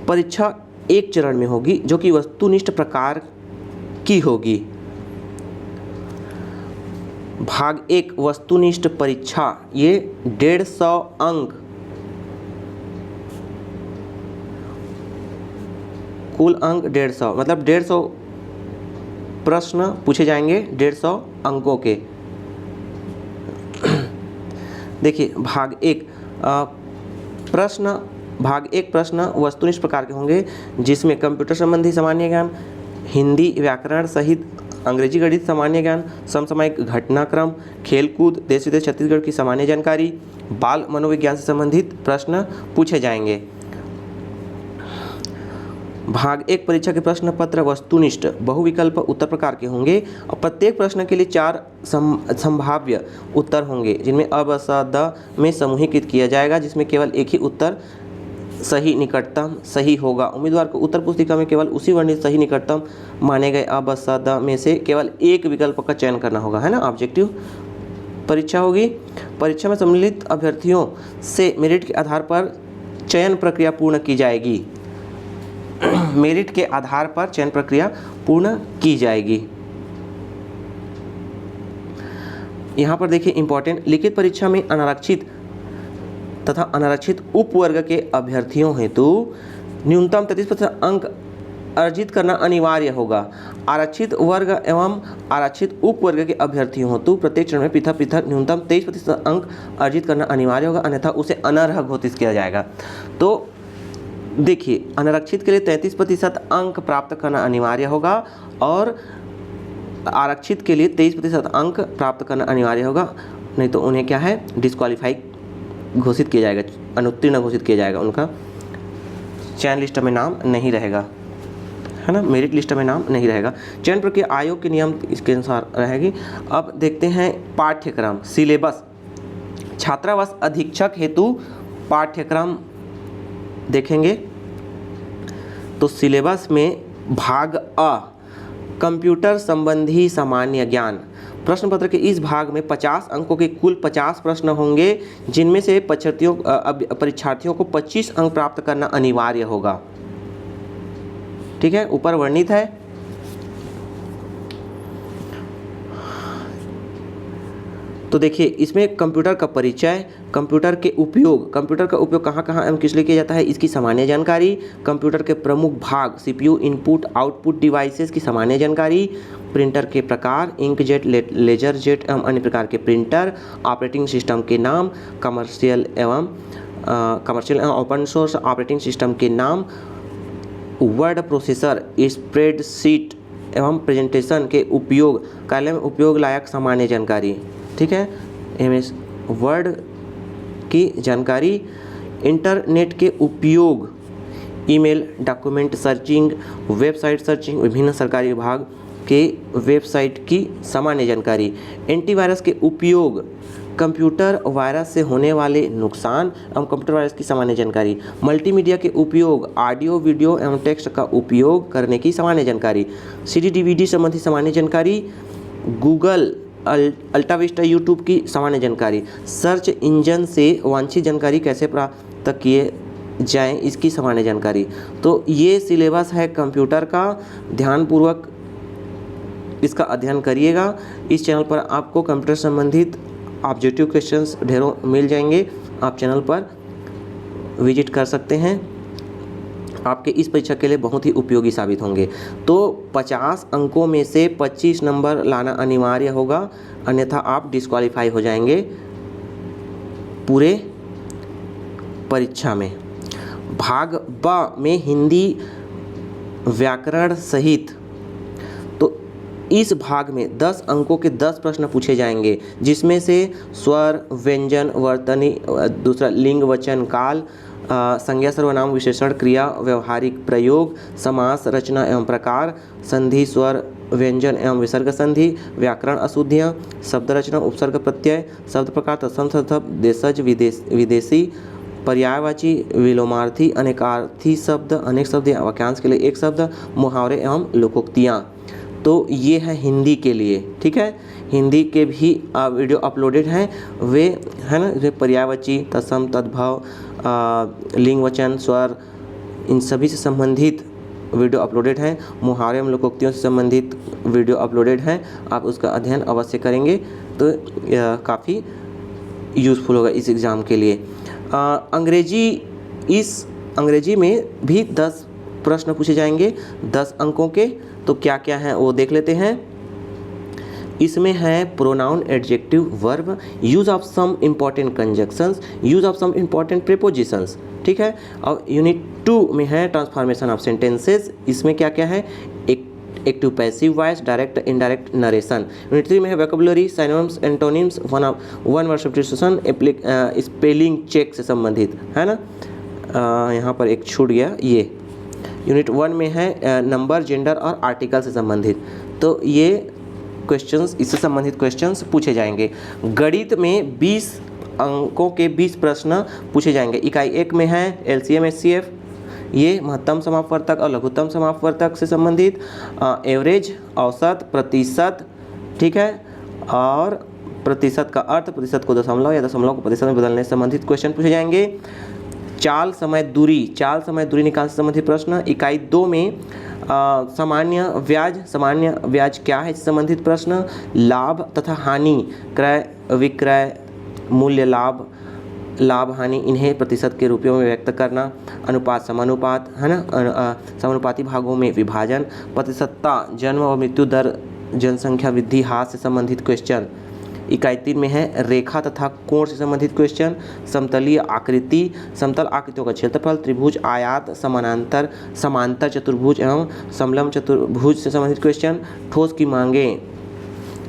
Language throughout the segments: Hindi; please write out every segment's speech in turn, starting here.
परीक्षा एक चरण में होगी जो कि वस्तुनिष्ठ प्रकार की होगी। भाग 1 वस्तुनिष्ठ परीक्षा, ये 150 अंक, कुल अंक 150, मतलब 150 प्रश्न पूछे जाएंगे 150 अंकों के। देखिए भाग 1 प्रश्न वस्तुनिष्ठ प्रकार के होंगे, जिसमें कंप्यूटर संबंधी सामान्य ज्ञान, हिंदी व्याकरण सहित अंग्रेजी गणित सामान्य ज्ञान, समसामयिक घटनाक्रम, खेलकूद, देश विदेश छत्तीसगढ़ की सामान्य जानकारी, बाल मनोविज्ञान से संबंधित प्रश्न पूछे जाएंगे। भाग 1 परीक्षा के प्रश्न पत्र वस्तुनिष्ठ बहुविकल्प उत्तर प्रकार के होंगे और प्रत्येक प्रश्न के लिए 4 संभाव्य उत्तर होंगे, जिनमें अ, ब, स, द में समूहीकृत किया जाएगा, जिसमें केवल एक ही उत्तर सही निकटतम सही होगा। उम्मीदवार को उत्तर पुस्तिका में केवल उसी वर्णित सही निकटतम माने गए अ, ब, स, द में से केवल एक विकल्प का चयन करना होगा, है ना। ऑब्जेक्टिव परीक्षा होगी। परीक्षा में सम्मिलित अभ्यर्थियों से मेरिट के आधार पर चयन प्रक्रिया पूर्ण की जाएगी। मेरिट के आधार पर चयन प्रक्रिया पूर्ण की जाएगी। यहाँ पर देखिए इंपॉर्टेंट, लिखित परीक्षा में अनारक्षित तथा अनारक्षित उपवर्ग के अभ्यर्थियों हेतु न्यूनतम 33% अंक अर्जित करना अनिवार्य होगा। आरक्षित वर्ग एवं आरक्षित उपवर्ग के अभ्यर्थियों हेतु प्रत्येक चरण में पृथक पृथक न्यूनतम 23% अंक अर्जित करना अनिवार्य होगा, अन्यथा उसे अनर्ह घोषित किया जाएगा। तो देखिए अनारक्षित के लिए 33% अंक प्राप्त करना अनिवार्य होगा और आरक्षित के लिए 23% अंक प्राप्त करना अनिवार्य होगा, नहीं तो उन्हें क्या है डिस्क्वालीफाई घोषित किया जाएगा, अनुत्तीर्ण घोषित किया जाएगा, उनका चयन लिस्ट में नाम नहीं रहेगा, है ना, मेरिट लिस्ट में नाम नहीं रहेगा। चयन प्रक्रिया आयोग के नियम इसके अनुसार रहेगी। अब देखते हैं पाठ्यक्रम सिलेबस, छात्रावास अधीक्षक हेतु पाठ्यक्रम देखेंगे। तो सिलेबस में भाग अ कंप्यूटर संबंधी सामान्य ज्ञान, प्रश्न पत्र के इस भाग में 50 अंकों के कुल 50 प्रश्न होंगे, जिनमें से परीक्षार्थियों को 25 अंक प्राप्त करना अनिवार्य होगा। ठीक है, ऊपर वर्णित है। तो देखिए इसमें कंप्यूटर का परिचय, कंप्यूटर का उपयोग कहाँ कहाँ एवं किस लिए किया जाता है, इसकी सामान्य जानकारी, कंप्यूटर के प्रमुख भाग, सीपीयू, इनपुट आउटपुट डिवाइसेस की सामान्य जानकारी, प्रिंटर के प्रकार, इंकजेट, लेजर जेट एवं अन्य प्रकार के प्रिंटर, ऑपरेटिंग सिस्टम के नाम, कमर्शियल एवं ओपन सोर्स ऑपरेटिंग सिस्टम के नाम, वर्ड प्रोसेसर, स्प्रेडशीट एवं प्रेजेंटेशन के उपयोग, कार्यालय में उपयोग लायक सामान्य जानकारी। ठीक है, एमएस वर्ड की जानकारी, इंटरनेट के उपयोग, email, document searching, website searching, विभिन्न सरकारी विभाग के वेबसाइट की सामान्य जानकारी, एंटीवायरस के उपयोग, कंप्यूटर वायरस से होने वाले नुकसान एवं कंप्यूटर वायरस की सामान्य जानकारी, मल्टीमीडिया के उपयोग, ऑडियो वीडियो एवं टेक्स्ट का उपयोग करने की सामान्य जानकारी, सीडी डीवीडी संबंधी सामान्य जानकारी, गूगल, अल्टाविस्टा, यूट्यूब की सामान्य जानकारी, सर्च इंजन से वांछित जानकारी कैसे प्राप्त किए जाएं इसकी सामान्य जानकारी। तो ये सिलेबस है कंप्यूटर का, ध्यानपूर्वक इसका अध्ययन करिएगा। इस चैनल पर आपको कंप्यूटर संबंधित ऑब्जेक्टिव क्वेश्चंस ढेरों मिल जाएंगे, आप चैनल पर विजिट कर सकते हैं, आपके इस परीक्षा के लिए बहुत ही उपयोगी साबित होंगे। तो 50 अंकों में से 25 नंबर लाना अनिवार्य होगा, अन्यथा आप डिस्क्वालीफाई हो जाएंगे पूरे परीक्षा में। भाग ब में हिंदी व्याकरण सहित, तो इस भाग में 10 अंकों के 10 प्रश्न पूछे जाएंगे, जिसमें से स्वर, व्यंजन, वर्तनी, दूसरा लिंग, वचन, काल, संज्ञा, सर्वनाम, विशेषण, क्रिया, व्यवहारिक प्रयोग, समास, रचना एवं प्रकार, संधि, स्वर, व्यंजन एवं विसर्ग संधि, व्याकरण अशुद्धियाँ, शब्द रचना, उपसर्ग प्रत्यय, शब्द प्रकार, तत्सम शब्द, देशज, विदेशी, पर्यायवाची, विलोमार्थी, अनेकार्थी शब्द, अनेक शब्द या वाक्यांश के लिए एक शब्द, मुहावरे एवं लोकोक्तियाँ। तो ये है हिंदी के लिए। ठीक है, हिंदी के भी वीडियो अपलोडेड हैं, वे है ना, पर्यायवाची, तत्सम, तद्भव, लिंग, वचन, स्वर, इन सभी से संबंधित वीडियो अपलोडेड हैं। मुहावरे एवं लोकोक्तियों से संबंधित वीडियो अपलोडेड हैं, आप उसका अध्ययन अवश्य करेंगे तो काफ़ी यूज़फुल होगा इस एग्ज़ाम के लिए। अंग्रेजी में भी 10 प्रश्न पूछे जाएंगे 10 अंकों के। तो क्या क्या हैं वो देख लेते हैं। इसमें है pronoun, adjective, verb, use of some important conjunctions, use of some important prepositions, ठीक है। और यूनिट 2 में है ट्रांसफॉर्मेशन ऑफ सेंटेंसेस। इसमें क्या क्या है, active passive voice, direct indirect narration. Unit 3 में है vocabulary, synonyms, antonyms, one word substitution, spelling check से संबंधित है ना। यहाँ पर एक छूट गया ये। यूनिट 1 में है नंबर, जेंडर और आर्टिकल से संबंधित। तो ये क्वेश्चंस, इससे संबंधित क्वेश्चंस पूछे जाएंगे। गणित में 20 अंकों के 20 प्रश्न पूछे जाएंगे। इकाई 1 में है एलसीएम एचसीएफ, ये महत्तम समापवर्तक और लघुत्तम समापवर्तक से संबंधित, एवरेज, औसत, प्रतिशत, ठीक है। और प्रतिशत का अर्थ, प्रतिशत को दशमलव या दशमलव को प्रतिशत में बदलने से संबंधित क्वेश्चन पूछे जाएंगे। चाल समय दूरी निकाल से संबंधित प्रश्न। इकाई 2 में सामान्य ब्याज क्या है इससे संबंधित प्रश्न। लाभ तथा हानि, क्रय विक्रय, मूल्य लाभ, लाभ हानि, इन्हें प्रतिशत के रूपों में व्यक्त करना। अनुपात समानुपात है ना, समानुपाती भागों में विभाजन। प्रतिशतता, जन्म और मृत्यु दर, जनसंख्या वृद्धि ह्रास से संबंधित क्वेश्चन। इकाई 3 में है रेखा तथा कोण से संबंधित क्वेश्चन। समतलीय आकृति, समतल आकृतियों का क्षेत्रफल, त्रिभुज, आयात, समानांतर, समांतर चतुर्भुज एवं समलंब चतुर्भुज से संबंधित क्वेश्चन। ठोस की मांगें,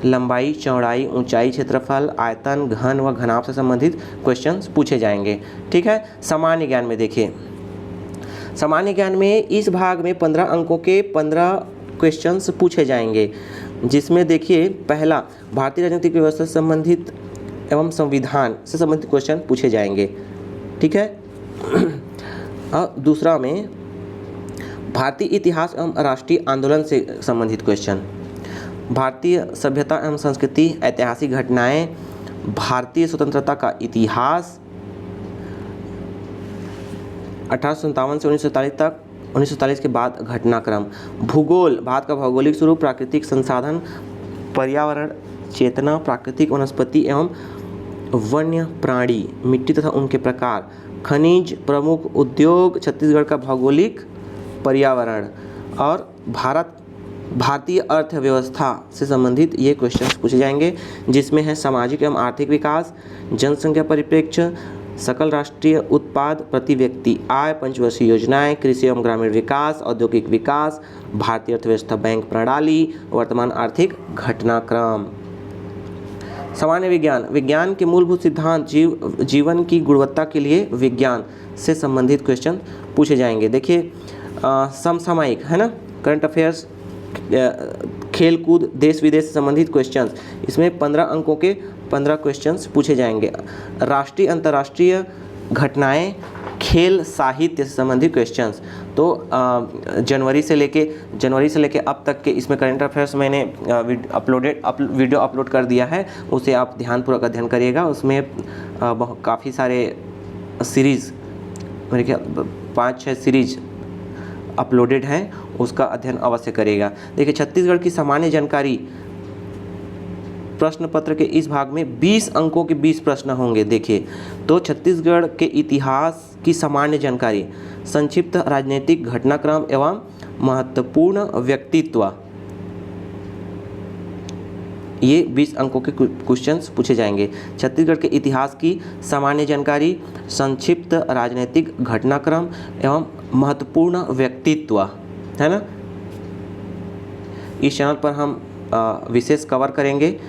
लंबाई, चौड़ाई, ऊंचाई, क्षेत्रफल, आयतन, घन व घनाभ से संबंधित क्वेश्चंस पूछे जाएंगे, ठीक है। सामान्य ज्ञान में देखिए, सामान्य ज्ञान में इस भाग में 15 अंकों के 15 क्वेश्चंस पूछे जाएंगे, जिसमें देखिए पहला भारतीय राजनीतिक व्यवस्था से संबंधित एवं संविधान से संबंधित क्वेश्चन पूछे जाएंगे, ठीक है। और दूसरा में भारतीय इतिहास एवं राष्ट्रीय आंदोलन से संबंधित क्वेश्चन। भारतीय सभ्यता एवं संस्कृति, ऐतिहासिक घटनाएं, भारतीय स्वतंत्रता का इतिहास 1857 से 1947 तक, 1947 के बाद घटनाक्रम। भूगोल, भारत का भौगोलिक स्वरूप, प्राकृतिक संसाधन, पर्यावरण, चेतना, प्राकृतिक वनस्पति एवं वन्य प्राणी, मिट्टी तथा उनके प्रकार। खनिज, प्रमुख उद्योग, छत्तीसगढ़ का भौगोलिक पर्यावरण। और भारतीय अर्थव्यवस्था से संबंधित ये क्वेश्चन पूछे जाएंगे, जिसमें है सामाजिक एवं आर्थिक विकास, जनसंख्या परिप्रेक्ष्य, सकल राष्ट्रीय उत्पाद प्रति व्यक्ति आय, पंचवर्षीय योजनाएं, कृषि एवं ग्रामीण विकास, औद्योगिक विकास, भारतीय अर्थव्यवस्था, बैंक प्रणाली, वर्तमान आर्थिक घटनाक्रम। सामान्य विज्ञान, विज्ञान के मूलभूत सिद्धांत, जीवन की गुणवत्ता के लिए विज्ञान से संबंधित क्वेश्चन पूछे जाएंगे। देखिए समसामयिक है ना, करंट अफेयर्स, खेलकूद, देश विदेश से संबंधित क्वेश्चंस, इसमें 15 अंकों के 15 क्वेश्चंस पूछे जाएंगे। राष्ट्रीय अंतर्राष्ट्रीय घटनाएं, खेल, साहित्य से संबंधित क्वेश्चंस। तो जनवरी से लेके अब तक के इसमें करंट अफेयर्स मैंने वीडियो अपलोड कर दिया है, उसे आप ध्यानपूर्वक अध्ययन करिएगा। उसमें काफ़ी सारे सीरीज़, मेरे ख्याल 5-6 सीरीज अपलोडेड हैं, उसका अध्ययन अवश्य करिएगा। देखिए छत्तीसगढ़ की सामान्य जानकारी प्रश्न पत्र के इस भाग में 20 अंकों के 20 प्रश्न होंगे। देखिए तो छत्तीसगढ़ के इतिहास की सामान्य जानकारी, संक्षिप्त राजनीतिक घटनाक्रम एवं महत्वपूर्ण व्यक्तित्व, ये 20 अंकों के क्वेश्चंस पूछे जाएंगे। छत्तीसगढ़ के इतिहास की सामान्य जानकारी, संक्षिप्त राजनीतिक घटनाक्रम एवं महत्वपूर्ण व्यक्तित्व, है ना। इस चैनल पर हम विशेष कवर करेंगे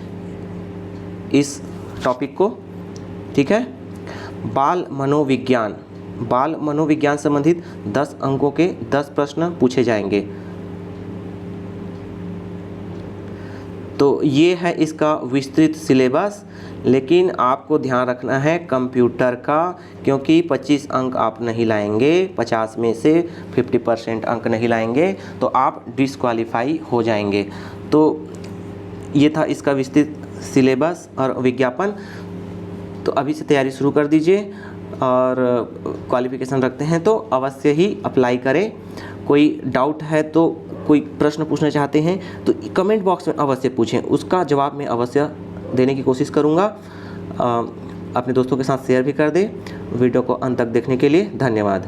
इस टॉपिक को, ठीक है। बाल मनोविज्ञान संबंधित 10 अंकों के 10 प्रश्न पूछे जाएंगे। तो ये है इसका विस्तृत सिलेबस, लेकिन आपको ध्यान रखना है कंप्यूटर का, क्योंकि 25 अंक आप नहीं लाएंगे, 50 में से 50% अंक नहीं लाएंगे तो आप डिस्क्वालीफाई हो जाएंगे। तो ये था इसका विस्तृत सिलेबस और विज्ञापन। तो अभी से तैयारी शुरू कर दीजिए। और क्वालिफ़िकेशन रखते हैं तो अवश्य ही अप्लाई करें। कोई डाउट है तो कोई प्रश्न पूछना चाहते हैं तो कमेंट बॉक्स में अवश्य पूछें, उसका जवाब मैं अवश्य देने की कोशिश करूँगा। अपने दोस्तों के साथ शेयर भी कर दें। वीडियो को अंत तक देखने के लिए धन्यवाद।